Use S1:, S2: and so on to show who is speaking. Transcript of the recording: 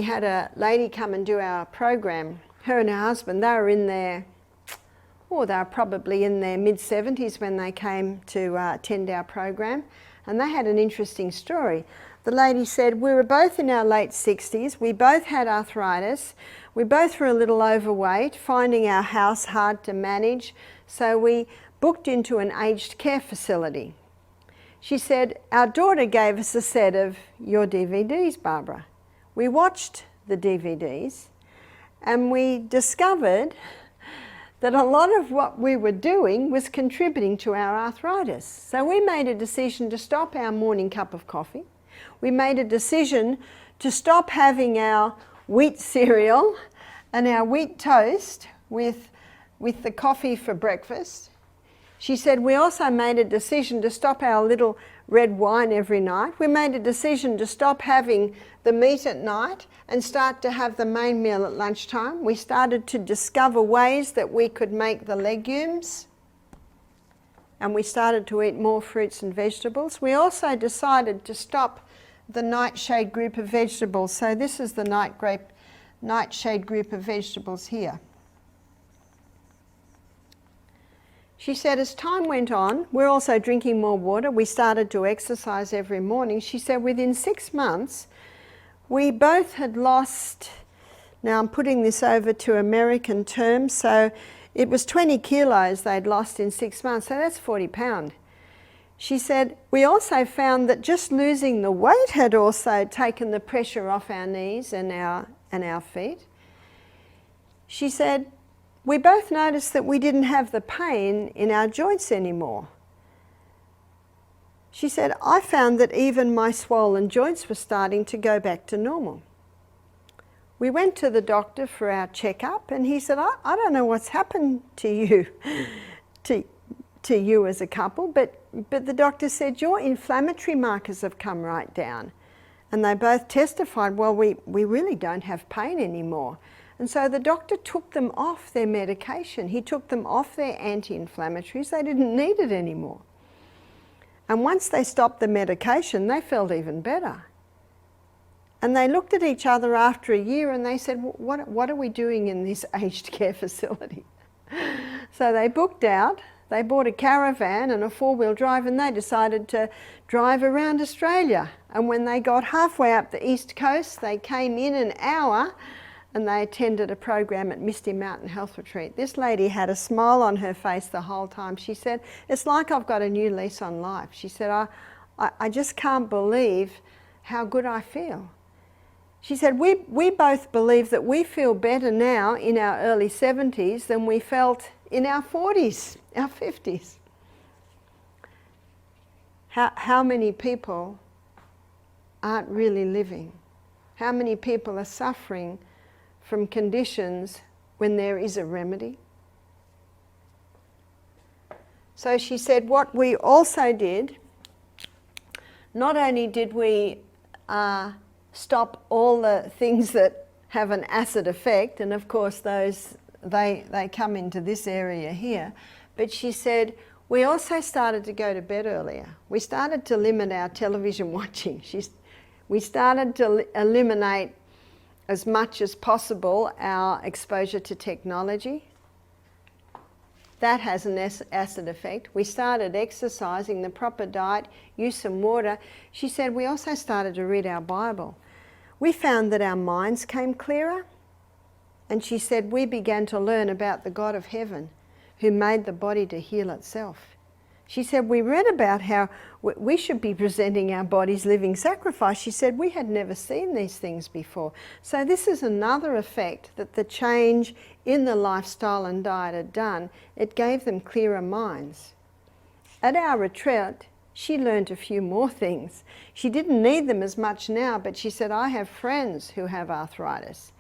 S1: we had a lady come and do our program. Her and her husband, they were in their, they were probably in their mid-70s when they came to attend our program. And they had an interesting story. The lady said, we were both in our late 60s, we both had arthritis, we both were a little overweight, finding our house hard to manage, so we booked into an aged care facility. She said, our daughter gave us a set of your DVDs, Barbara. We watched the DVDs and we discovered that a lot of what we were doing was contributing to our arthritis. So we made a decision to stop our morning cup of coffee. We made a decision to stop having our wheat cereal and our wheat toast with the coffee for breakfast. She said we also made a decision to stop our little red wine every night. We made a decision to stop having the meat at night and start to have the main meal at lunchtime. We started to discover ways that we could make the legumes, and we started to eat more fruits and vegetables. We also decided to stop the nightshade group of vegetables. So this is the nightshade group of vegetables here. She said as time went on, we're also drinking more water. We started to exercise every morning. She said within 6 months, we both had lost, now I'm putting this over to American terms, so it was 20 kilos they'd lost in 6 months, so that's 40 pounds. She said, we also found that just losing the weight had also taken the pressure off our knees and our feet. She said, we both noticed that we didn't have the pain in our joints anymore. She said, I found that even my swollen joints were starting to go back to normal. We went to the doctor for our checkup and he said, I don't know what's happened to you, to you as a couple, but the doctor said, your inflammatory markers have come right down. And they both testified, well, we really don't have pain anymore. And so the doctor took them off their medication. He took them off their anti-inflammatories. They didn't need it anymore. And once they stopped the medication, they felt even better. And they looked at each other after a year and they said, what are we doing in this aged care facility? So they booked out, they bought a caravan and a four-wheel drive and they decided to drive around Australia. And when they got halfway up the east coast, they came in an hour and they attended a program at Misty Mountain Health Retreat. This lady had a smile on her face the whole time. She said, it's like I've got a new lease on life. She said, I just can't believe how good I feel. She said, we both believe that we feel better now in our early 70s than we felt in our 40s, our 50s. How many people aren't really living? How many people are suffering from conditions when there is a remedy? So she said what we also did, not only did we stop all the things that have an acid effect, and of course those they come into this area here, but she said we also started to go to bed earlier. We started to limit our television watching. We started to eliminate as much as possible our exposure to technology. That has an acid effect. We started exercising, the proper diet, use some water. She said we also started to read our Bible. We found that our minds came clearer. And she said we began to learn about the God of heaven who made the body to heal itself. She said we read about how we should be presenting our bodies living sacrifice. She said we had never seen these things before. So this is another effect that the change in the lifestyle and diet had done. It gave them clearer minds. At our retreat, she learned a few more things. She didn't need them as much now, but she said, I have friends who have arthritis.